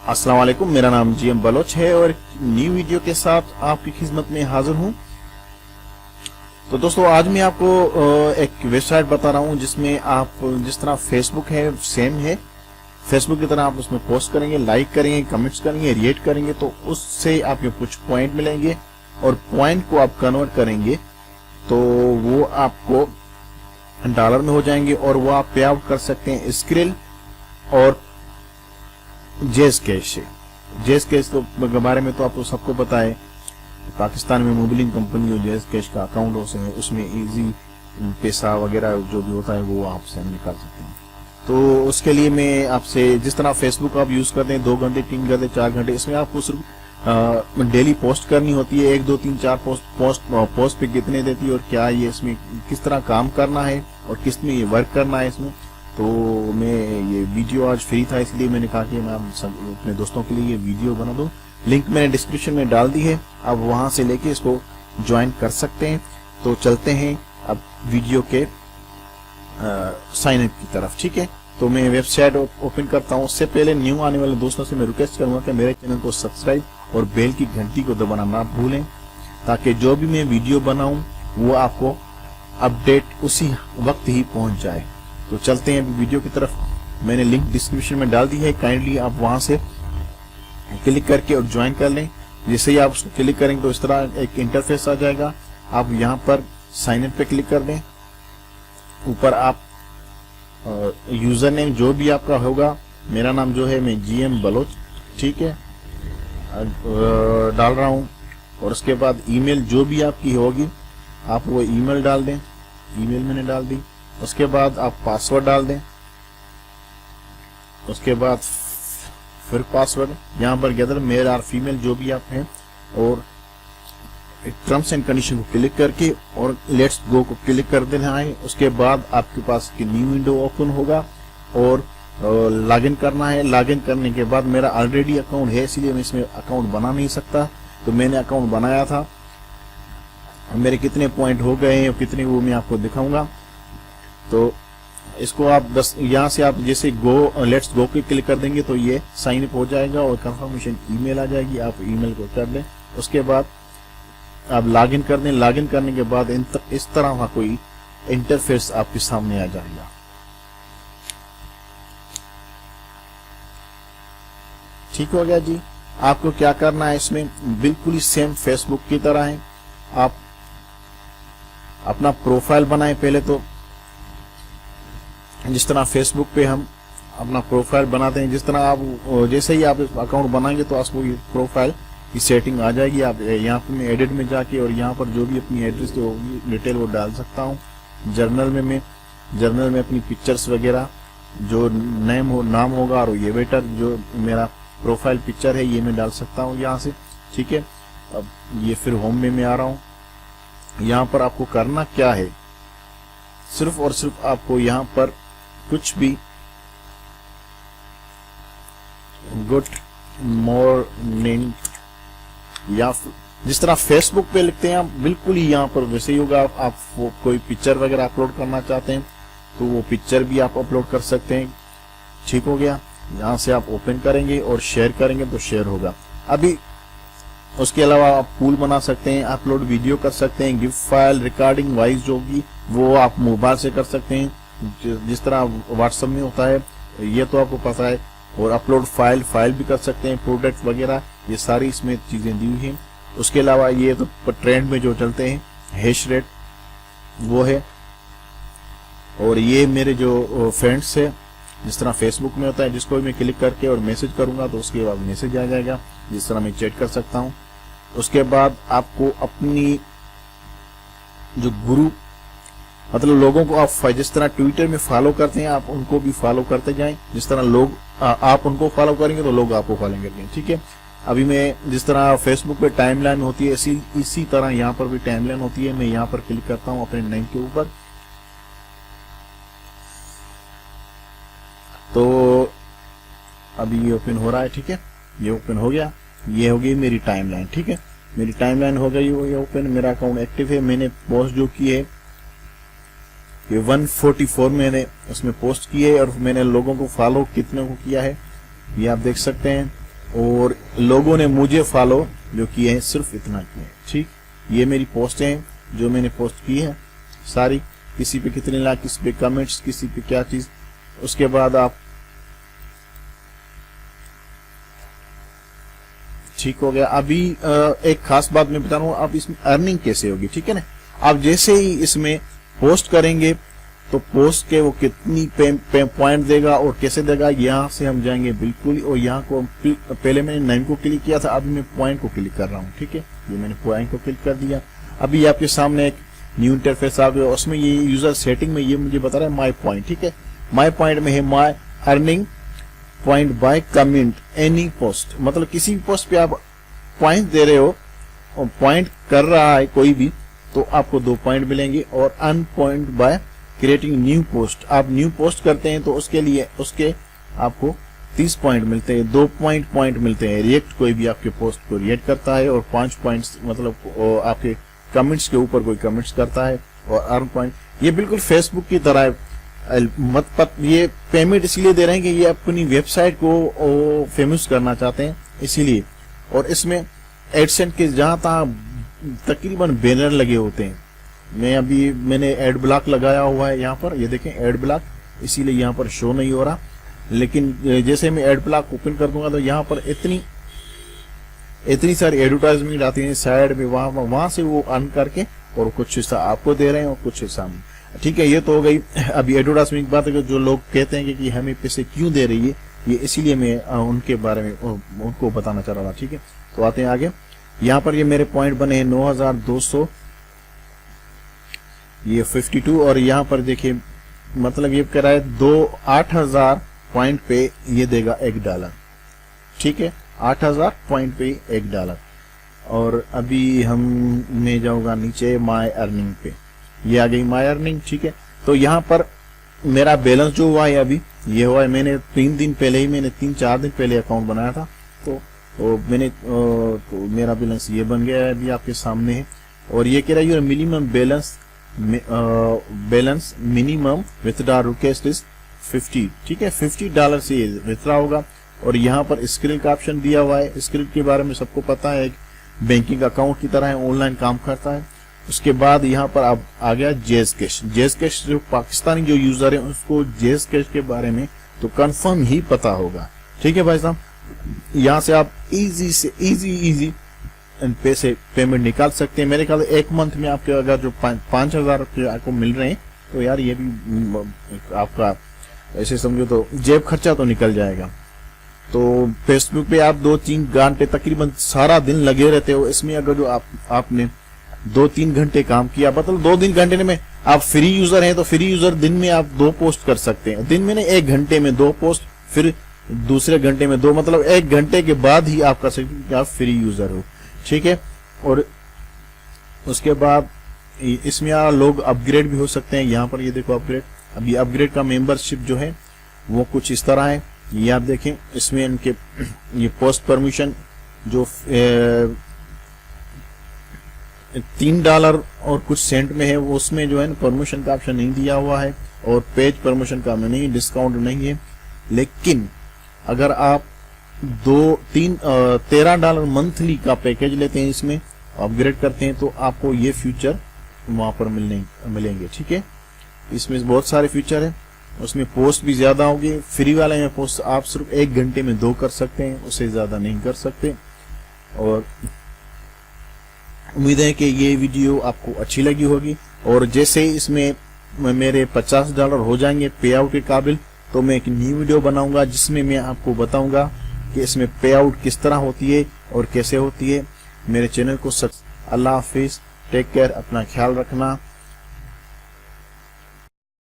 अस्सलाम वालेकुम, मेरा नाम जीएम बलोच है और न्यू वीडियो के साथ आपकी खिदमत में हाजिर हूं। तो दोस्तों, आज मैं आपको एक वेबसाइट बता रहा हूं जिसमें आप जिस तरह फेसबुक है सेम है, फेसबुक की तरह आप उसमें पोस्ट करेंगे, लाइक करेंगे, कमेंट्स करेंगे, रिएक्ट करेंगे तो उससे आपको कुछ पॉइंट मिलेंगे और पॉइंट को आप कन्वर्ट करेंगे तो वो आपको डॉलर में हो जाएंगे और वो आप पे आउट कर सकते हैं स्क्रिल और जेज कैश से। जेज कैश तो के बारे में तो आपको सबको पता है, पाकिस्तान में मोबिलिंग कंपनी जो जेज कैश का अकाउंट है उसमें इजी पैसा वगैरह जो भी होता है वो आपसे हम निकाल सकते हैं। तो उसके लिए मैं आपसे, जिस तरह फेसबुक आप यूज करते हैं 2 घंटे 3 घंटे 4 घंटे, इसमें आपको सिर्फ डेली पोस्ट करनी होती है, 1 2 3 4 पोस्ट पे कितने देती है और क्या ये इसमें किस तरह काम करना है और किस में ये वर्क करना है इसमें। तो मैं ये वीडियो आज फ्री था इसलिए मैंने कहा कि मैं अपने दोस्तों के लिए ये वीडियो बना दूं। लिंक मैंने डिस्क्रिप्शन में डाल दी है, आप वहां से लेके इसको ज्वाइन कर सकते हैं। तो चलते हैं अब वीडियो के साइन अप की तरफ, ठीक है। तो मैं वेबसाइट ओपन करता हूं। उससे पहले न्यू आने वाले दोस्तों से मैं रिक्वेस्ट करूंगा कि मेरे चैनल को सब्सक्राइब और बेल की घंटी को दबाना ना भूलें ताकि जो भी मैं वीडियो बनाऊं वो आपको अपडेट उसी वक्त ही पहुंच जाए। तो चलते हैं अभी वीडियो की तरफ। मैंने लिंक डिस्क्रिप्शन में डाल दी है, काइंडली आप वहां से क्लिक करके और ज्वाइन कर लें। जैसे ही आप उसको क्लिक करेंगे तो इस तरह एक इंटरफेस आ जाएगा। आप यहाँ पर साइन इन पे क्लिक कर दें। ऊपर आप यूजर नेम जो भी आपका होगा, मेरा नाम जो है मैं जीएम बलोच, ठीक है, डाल रहा हूँ। और उसके बाद ईमेल जो भी आपकी होगी आप वो ईमेल डाल दें। ईमेल मैंने डाल दी। उसके बाद आप पासवर्ड डाल दें। उसके बाद फिर पासवर्ड यहाँ पर गैदर मेल और फीमेल जो भी आप हैं और टर्म्स एंड कंडीशन को क्लिक करके और लेट्स गो को क्लिक कर देना है। उसके बाद आपके पास की न्यू विंडो ओपन होगा और लॉगिन करना है। लॉगिन करने के बाद मेरा ऑलरेडी अकाउंट है इसलिए मैं इसमें अकाउंट बना नहीं सकता, तो मैंने अकाउंट बनाया था। मेरे कितने पॉइंट हो गए हैं और कितने वो मैं आपको दिखाऊंगा। तो इसको आप यहाँ से आप जैसे गो लेट्स गो पे क्लिक कर देंगे तो ये साइन अप हो जाएगा और कंफर्मेशन ईमेल आ जाएगी। आप ईमेल को कर दें। उसके बाद आप लॉगिन कर दें। लॉगिन करने के बाद इस तरह का कोई इंटरफेस आपके सामने आ जाएगा। ठीक हो गया जी। आपको क्या करना है, इसमें बिल्कुल ही सेम फेसबुक की तरह है। आप अपना प्रोफाइल बनाएं। पहले तो जिस तरह फेसबुक पे हम अपना प्रोफाइल बनाते हैं, जिस तरह आप जैसे ही आप अकाउंट बनाएंगे तो आपको ये प्रोफाइल की सेटिंग आ जाएगी। आप यहाँ पे मैं एडिट में जाके और यहाँ पर जो भी अपनी एड्रेस जो होगी डिटेल वो डाल सकता हूँ। जर्नल में अपनी पिक्चर्स वगैरह जो नाम होगा और ये वेटर जो मेरा प्रोफाइल पिक्चर है ये मैं डाल सकता हूँ यहाँ से, ठीक है। अब ये फिर होम में मैं आ रहा हूँ। यहाँ पर आपको करना क्या है, सिर्फ और सिर्फ आपको यहाँ पर कुछ भी गुड मॉर्निंग या जिस तरह फेसबुक पे लिखते हैं आप बिल्कुल ही यहाँ पर वैसे ही होगा। आप वो कोई पिक्चर वगैरह अपलोड करना चाहते हैं तो वो पिक्चर भी आप अपलोड कर सकते हैं। ठीक हो गया। यहाँ से आप ओपन करेंगे और शेयर करेंगे तो शेयर होगा। अभी उसके अलावा आप पूल बना सकते हैं, अपलोड वीडियो कर सकते हैं, गिफ्ट फाइल रिकॉर्डिंग वॉइस जो भी वो आप मोबाइल से कर सकते हैं जिस तरह व्हाट्सएप में होता है, ये तो आपको पता है। और अपलोड फाइल भी कर सकते हैं, प्रोडक्ट वगैरह ये सारी इसमें चीजें दी हुई हैं। उसके अलावा ये तो ट्रेंड में जो चलते हैं हैश रेट वो है। और ये मेरे जो फ्रेंड्स है जिस तरह फेसबुक में होता है, जिसको भी मैं क्लिक करके और मैसेज करूंगा तो उसके बाद मैसेज आ जाएगा जिस तरह मैं चैट कर सकता हूं। उसके बाद आपको अपनी जो गुरु मतलब लोगों को आप जिस तरह ट्विटर में फॉलो करते हैं आप उनको भी फॉलो करते जाएं। जिस तरह लोग आप उनको फॉलो करेंगे तो लोग आपको फॉलो करेंगे, ठीक है। अभी मैं जिस तरह फेसबुक पे टाइमलाइन होती है इसी तरह यहाँ पर भी टाइमलाइन होती है। मैं यहाँ पर क्लिक करता हूँ अपने नेम के ऊपर, तो अभी ये ओपन हो रहा है, ठीक है। ये ओपन हो गया। ये हो गई मेरी टाइमलाइन, ठीक है। मेरी टाइमलाइन हो गई ये ओपन। मेरा अकाउंट एक्टिव है। मैंने पोस्ट जो की है ये 144 मैंने उसमें पोस्ट की है और मैंने लोगों को फॉलो कितने को किया है ये आप देख सकते हैं। और लोगों ने मुझे फॉलो जो किए हैं सिर्फ इतना किया है। ठीक, ये मेरी पोस्टें हैं जो मैंने पोस्ट की है सारी, किसी पे कितने लाइक, किसी पे कमेंट्स, किसी पे क्या चीज। उसके बाद आप ठीक हो गया। अभी एक खास बात मैं बता रहा हूँ, आप इसमें अर्निंग कैसे होगी, ठीक है ना। आप जैसे ही इसमें पोस्ट करेंगे तो पोस्ट के वो कितनी पॉइंट देगा और कैसे देगा, यहाँ से हम जाएंगे बिल्कुल। और यहाँ को पहले मैंने नेम को क्लिक किया था, अभी मैं पॉइंट को क्लिक कर रहा हूँ। ठीक है, ये मैंने पॉइंट को क्लिक कर दिया। अभी आपके सामने एक न्यू इंटरफेस आ गया, उसमें ये यूजर सेटिंग में ये मुझे बता रहा है माई पॉइंट। ठीक है, माई पॉइंट में है माई earning point by comment any post, मतलब किसी भी पोस्ट पे आप पॉइंट दे रहे हो और पॉइंट कर रहा है कोई भी, तो आपको 2 पॉइंट मिलेंगे। और earn point by creating new post, आप न्यू पोस्ट करते हैं तो उसके लिए उसके आपको 30 पॉइंट मिलते हैं, 2 पॉइंट मिलते हैं। रिएक्ट कोई भी आपके पोस्ट को रिएक्ट करता है, और 5 पॉइंट्स मतलब आपके कमेंट्स के ऊपर कोई कमेंट्स करता है, और अर्न पॉइंट। ये बिल्कुल फेसबुक की तरह है। ये पेमेंट इसलिए दे रहे हैं कि ये अपनी वेबसाइट को फेमस करना चाहते हैं इसीलिए। और इसमें एडसेंस के जहां तहां तकरीबन बैनर लगे होते हैं। मैंने एड ब्लॉक लगाया हुआ है यहाँ पर, ये देखें एड ब्लॉक, इसीलिए यहाँ पर शो नहीं हो रहा। लेकिन जैसे मैं एड ब्लॉक ओपन कर दूंगा तो यहाँ पर इतनी सारी एडवर्टाइजमेंट आती है साइड में, वहां से वो अर्न करके और कुछ हिस्सा आपको दे रहे हैं और कुछ हिस्सा में। ठीक है, ये तो हो गई अभी एडवर्टाइजमेंट की बात है। जो लोग कहते हैं कि हमें पैसे क्यों दे रही है, ये इसीलिए मैं उनके बारे में उनको बताना चाह रहा था। ठीक है, तो आते हैं आगे। यहाँ पर ये मेरे पॉइंट बने हैं 9200 ये 52, और यहाँ पर देखिए मतलब ये कह रहा है 8000 पॉइंट पे ये देगा $1। ठीक है, 8000 पॉइंट पे $1। और अभी मैं जाऊंगा नीचे माय अर्निंग पे, ये आ गई माय अर्निंग। ठीक है, तो यहाँ पर मेरा बैलेंस जो हुआ है अभी ये हुआ है, मैंने 3 दिन पहले ही, मैंने 3-4 दिन पहले अकाउंट बनाया था, तो मेरा बैलेंस ये बन गया है, अभी आपके सामने है। और ये कह रहा है minimum balance minimum withdraw request is 50। ठीक है, $50 से ये विथड्रॉ होगा। और यहाँ पर स्क्रिल का ऑप्शन दिया हुआ है। स्क्रिल के बारे में सबको पता है, बैंकिंग अकाउंट की तरह है, ऑनलाइन काम करता है। उसके बाद यहाँ पर अब आ गया जेज कैश। जेज कैश जो पाकिस्तानी जो यूजर है उसको जेज कैश के बारे में तो कंफर्म ही पता होगा। ठीक है भाई साहब, यहाँ से आप इजी पैसे पेमेंट निकाल सकते हैं। मेरे ख्याल एक मंथ में आपके अगर जो 5000 रुपये आपको मिल रहे हैं तो यार ये भी आपका ऐसे समझो तो जेब खर्चा तो निकल जाएगा। तो फेसबुक पे आप 2-3 घंटे तकरीबन सारा दिन लगे रहते हो, इसमें अगर जो आपने 2-3 घंटे काम किया, मतलब 2-3 घंटे में आप फ्री यूजर हैं तो फ्री यूजर दिन में आप 2 पोस्ट कर सकते हैं। दिन में 1 घंटे में 2 पोस्ट, फिर दूसरे घंटे में 2, मतलब 1 घंटे के बाद ही आप कर सकते हैं कि आप फ्री यूजर हो। ठीक है, और उसके बाद इसमें लोग अपग्रेड भी हो सकते हैं। यहाँ पर ये देखो अपग्रेड, अभी अपग्रेड का मेंबरशिप जो है वो कुछ इस तरह है, ये आप देखें। इसमें इनके ये पोस्ट परमिशन जो $3 और कुछ सेंट में है, वो उसमें जो है परमिशन का ऑप्शन नहीं दिया हुआ है, और पेज परमिशन का नहीं, डिस्काउंट नहीं है। लेकिन अगर आप $13 मंथली का पैकेज लेते हैं, इसमें अपग्रेड करते हैं, तो आपको ये फीचर वहां पर मिलेंगे। ठीक है, इसमें बहुत सारे फीचर है, उसमें पोस्ट भी ज्यादा होगी। फ्री वाले में पोस्ट आप सिर्फ 1 घंटे में 2 कर सकते हैं, उससे ज्यादा नहीं कर सकते। और उम्मीद है कि ये वीडियो आपको अच्छी लगी होगी। और जैसे ही इसमें मेरे $50 हो जाएंगे पे आउट के काबिल, तो मैं एक न्यू वीडियो बनाऊंगा जिसमें मैं आपको बताऊंगा कि इसमें पे आउट किस तरह होती है और कैसे होती है। मेरे चैनल को अल्लाह हाफिज, टेक केयर, अपना ख्याल रखना।